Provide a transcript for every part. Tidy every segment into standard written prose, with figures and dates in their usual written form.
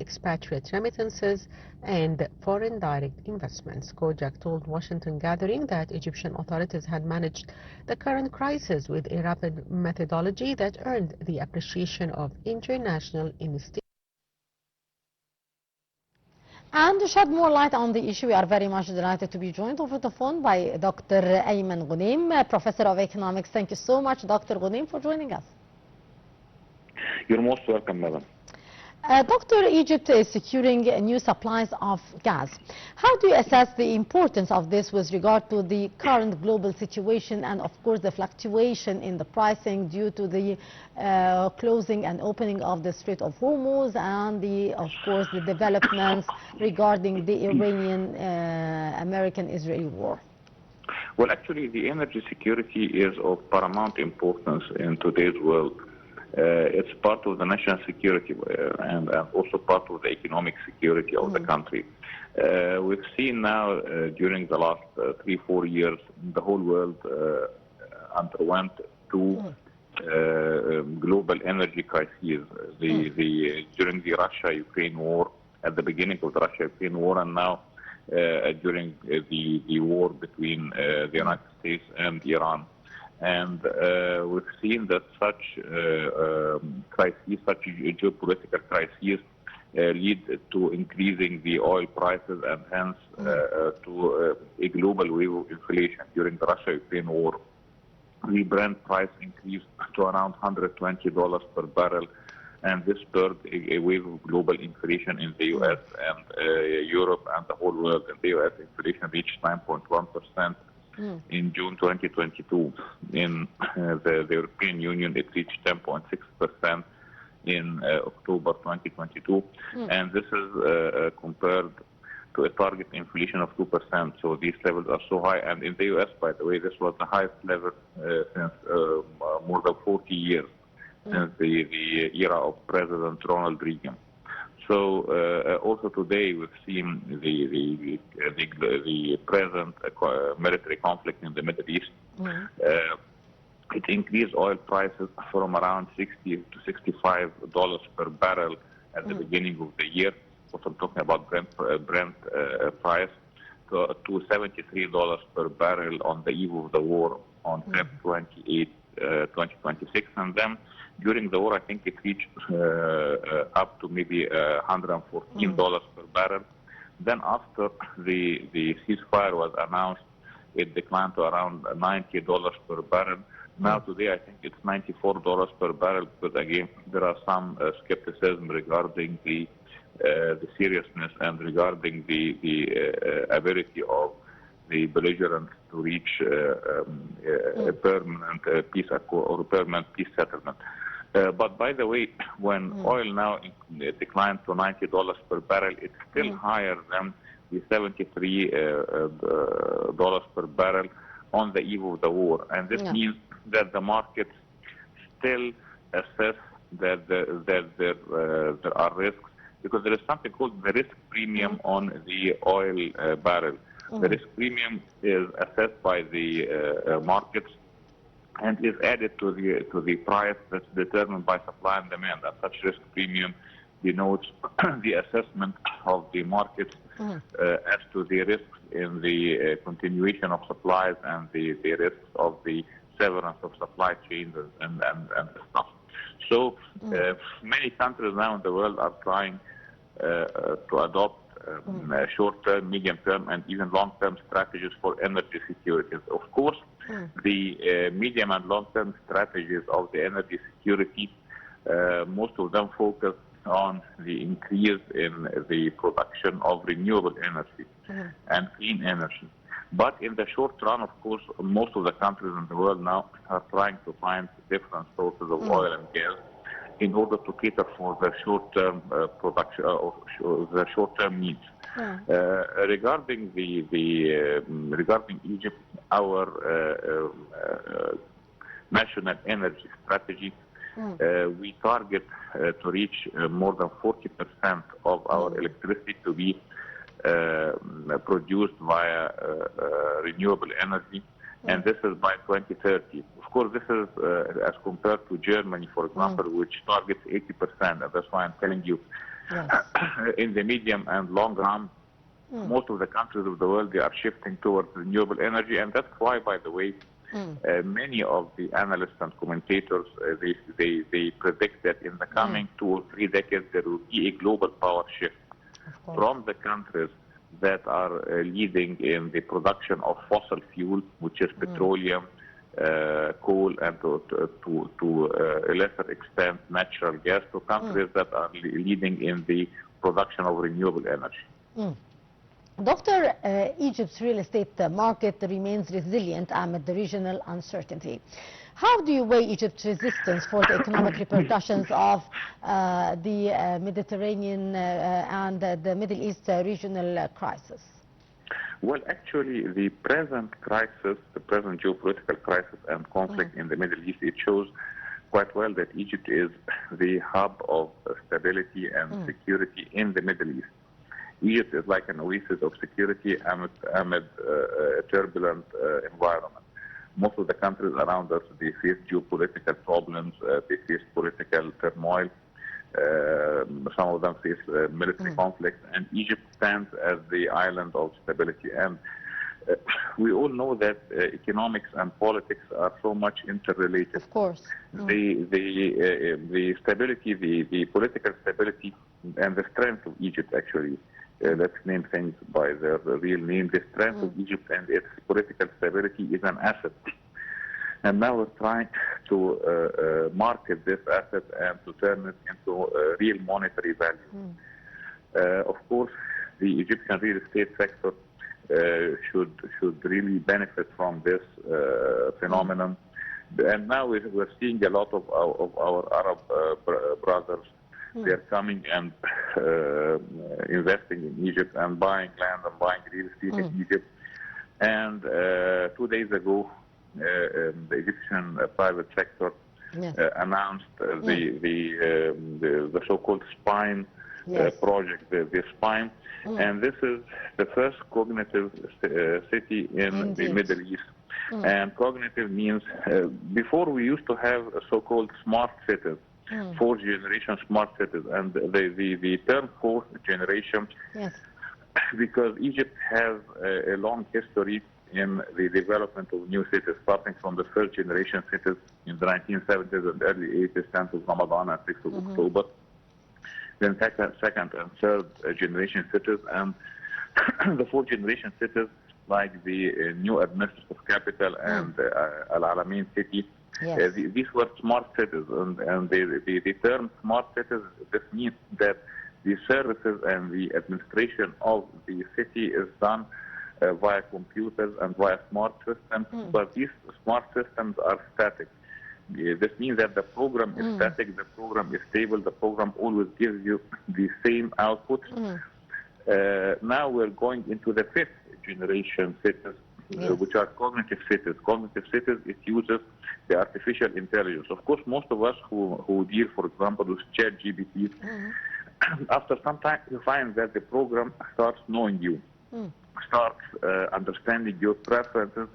expatriate remittances and foreign direct investments. Kojak told Washington Gathering that Egyptian authorities had managed the current crisis with a rapid methodology that earned the appreciation of international institutions. And to shed more light on the issue, we are very much delighted to be joined over the phone by Dr. Ayman Ghoneim, Professor of Economics. Thank you so much, Dr. Ghoneim, for joining us. You're most welcome, madam. Doctor, Egypt is securing new supplies of gas. How do you assess the importance of this with regard to the current global situation and, of course, the fluctuation in the pricing due to the closing and opening of the Strait of Hormuz and, of course, the developments regarding the Iranian-American-Israeli war? Well, actually, the energy security is of paramount importance in today's world. It's part of the national security and also part of the economic security of the country. We've seen now during the last 3-4 years, the whole world underwent two global energy crises. During the Russia-Ukraine war, at the beginning of the Russia-Ukraine war, and now during the war between the United States and Iran. And we've seen that such crises, such geopolitical crises, lead to increasing the oil prices and hence to a global wave of inflation. During the Russia-Ukraine war, the Brent price increased to around $120 per barrel, and this spurred a wave of global inflation in the U.S. and Europe and the whole world. In the U.S., inflation reached 9.1%. In June 2022. In the European Union, it reached 10.6% in October 2022. And this is compared to a target inflation of 2%. So these levels are so high. And in the U.S., by the way, this was the highest level since more than 40 years, since the era of President Ronald Reagan. So also today we've seen the present military conflict in the Middle East. It increased oil prices from around $60 to $65 per barrel at the beginning of the year. What I'm talking about Brent price to $73 per barrel on the eve of the war on February 28, 2026, and then during the war, I think it reached up to maybe $114 per barrel. Then after the ceasefire was announced, it declined to around $90 per barrel. Now today, I think it's $94 per barrel, because again, there are some skepticism regarding the seriousness and regarding the ability of the belligerents to reach a permanent peace accord or a permanent peace settlement. But by the way, when oil now declined to $90 per barrel, it's still higher than the $73 per barrel on the eve of the war. And this means that the markets still assess that there are risks, because there is something called the risk premium on the oil barrel. The risk premium is assessed by the markets and is added to the price that's determined by supply and demand. And such risk premium denotes the assessment of the markets as to the risks in the continuation of supplies and the risks of the severance of supply chains and stuff. So many countries now in the world are trying to adopt short-term, medium-term, and even long-term strategies for energy security. Of course, the medium and long-term strategies of the energy security, most of them focus on the increase in the production of renewable energy and clean energy. But in the short run, of course, most of the countries in the world now are trying to find different sources of oil and gas in order to cater for the short-term production or the short-term needs. Regarding regarding Egypt, our national energy strategy, we target to reach more than 40% of our electricity to be produced via renewable energy, and this is by 2030. Of course, this is as compared to Germany, for example, which targets 80%, and that's why I'm telling you Yes. In the medium and long run, most of the countries of the world, they are shifting towards renewable energy, and that's why, by the way, many of the analysts and commentators, they predict that in the coming 2 or 3 decades, there will be a global power shift from the countries that are leading in the production of fossil fuel, which is petroleum, coal, and to a lesser extent natural gas, to countries that are leading in the production of renewable energy. Doctor, Egypt's real estate market remains resilient amid the regional uncertainty. How do you weigh Egypt's resistance for the economic repercussions of the Mediterranean and the Middle East regional crisis? Well, actually, the present crisis, the present geopolitical crisis and conflict in the Middle East, it shows quite well that Egypt is the hub of stability and security in the Middle East. Egypt is like an oasis of security amid a turbulent environment. Most of the countries around us, they face geopolitical problems, they face political turmoil, some of them face military conflicts, and Egypt stands as the island of stability. And we all know that economics and politics are so much interrelated. Of course. The stability, the political stability, and the strength of Egypt, actually, let's name things by their real name. The strength of Egypt and its political stability is an asset. And now we're trying to market this asset and to turn it into real monetary value. Of course, the Egyptian real estate sector should really benefit from this phenomenon. And now we're seeing a lot of our Arab brothers. They're coming and investing in Egypt and buying land and buying real estate in Egypt. And 2 days ago, the Egyptian private sector announced the so-called Spine project, the Spine. And this is the first cognitive city in the Middle East. And cognitive means, before we used to have so-called smart cities, fourth generation smart cities, and the term fourth generation, because Egypt has a long history in the development of new cities, starting from the first generation cities in the 1970s and early 80s, 10th of Ramadan and 6th of October, then second and third generation cities, and the fourth generation cities like the new administrative capital and Al Alamein city. These were smart cities, and the term smart cities, this means that the services and the administration of the city is done via computers and via smart systems, but these smart systems are static. This means that the program is static, the program is stable, the program always gives you the same output. Now we're going into the fifth generation cities, which are cognitive cities. Cognitive cities, it uses the artificial intelligence. Of course, most of us who deal, for example, with ChatGPT, after some time you find that the program starts knowing you, starts understanding your preferences,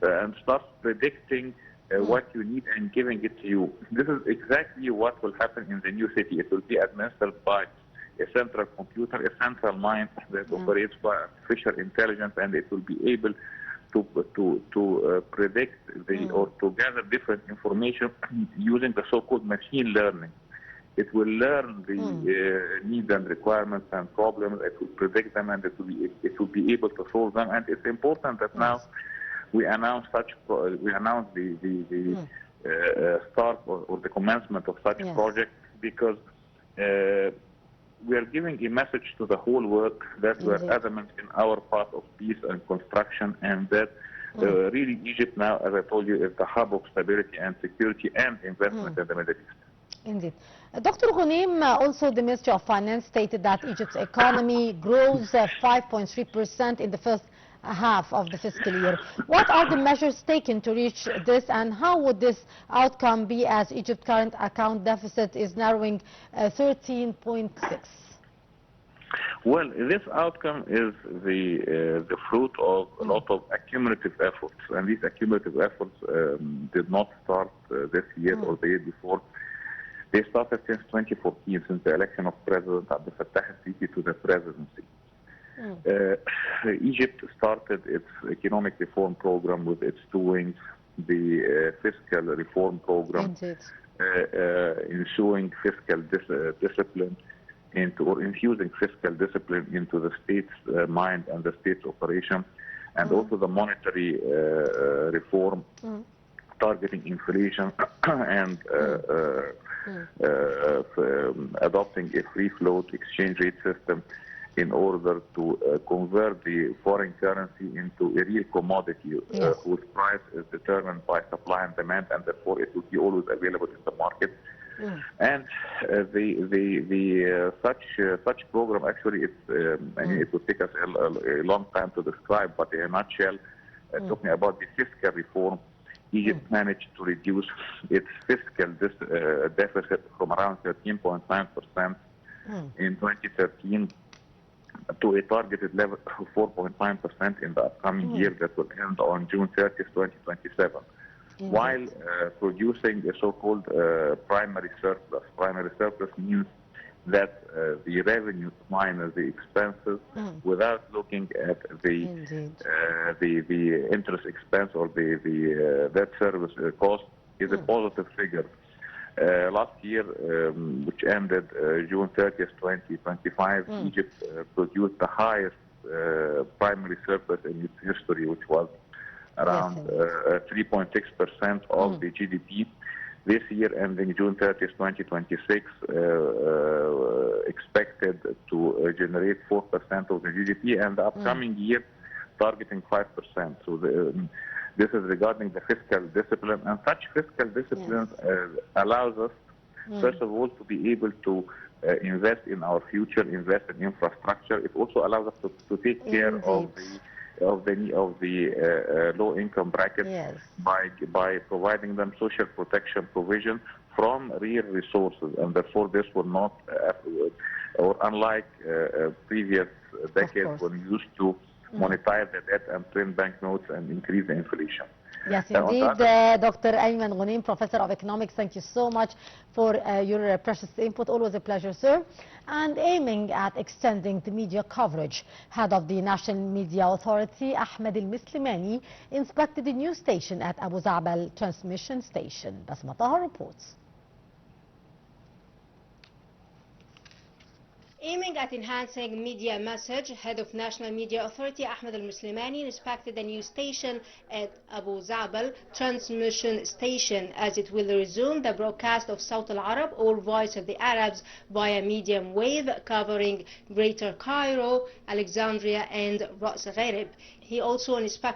and starts predicting what you need and giving it to you. This is exactly what will happen in the new city. It will be administered by a central computer, a central mind that operates by artificial intelligence, and it will be able to predict or to gather different information using the so-called machine learning. It will learn the needs and requirements and problems. It will predict them, and it will be able to solve them. And it's important that now we announce the start or the commencement of such projects, because we are giving a message to the whole world that we are adamant in our path of peace and construction, and that really Egypt now, as I told you, is the hub of stability and security and investment in the Middle East. Indeed. Dr. Ghoneim, also the Ministry of Finance stated that Egypt's economy grows 5.3% in the first half of the fiscal year. What are the measures taken to reach this, and how would this outcome be as Egypt's current account deficit is narrowing 13.6? Well, this outcome is the fruit of a lot of accumulative efforts, and these accumulative efforts did not start this year or the year before. They started since 2014, since the election of President Abdel Fattah al-Sisi to the presidency. Egypt started its economic reform program with its two wings, the fiscal reform program, ensuring fiscal discipline or infusing fiscal discipline into the state's mind and the state's operation, and also the monetary reform targeting inflation and adopting a free float exchange rate system in order to convert the foreign currency into a real commodity whose price is determined by supply and demand, and therefore it will be always available in the market. And such program actually, I mean, it would take us a long time to describe, but in a nutshell, talking about the fiscal reform, Egypt managed to reduce its fiscal deficit from around 13.9% in 2013 to a targeted level of 4.9% in the upcoming year that will end on June 30th, 2027, while producing a so-called primary surplus. Primary surplus means that the revenues minus the expenses, without looking at the interest expense or the debt service cost, is a positive figure. Last year, which ended June 30th, 2025, Egypt produced the highest primary surplus in its history, which was around 3.6% of the GDP. This year, ending June 30th, 2026, expected to generate 4% of the GDP, and the upcoming year targeting 5%. So this is regarding the fiscal discipline, and such fiscal discipline allows us, first of all, to be able to invest in our future, invest in infrastructure. It also allows us to take care of the low-income bracket by providing them social protection provision from real resources, and therefore this will not, or unlike previous decades when we used to monetize the debt and print banknotes and increase the inflation. Yes, indeed. Dr. Ayman Ghoneim, Professor of Economics, thank you so much for your precious input. Always a pleasure, sir. And aiming at extending the media coverage, head of the National Media Authority, Ahmed al-Mislimani, inspected the news station at Abu Zabal transmission station. Basma Taha reports. Aiming at enhancing media message, head of National Media Authority Ahmed al-Mislimani inspected the news station at Abu Zabal transmission station as it will resume the broadcast of Sawt al-Arab, or Voice of the Arabs, via medium wave covering Greater Cairo, Alexandria and Ras Gharib. He also inspected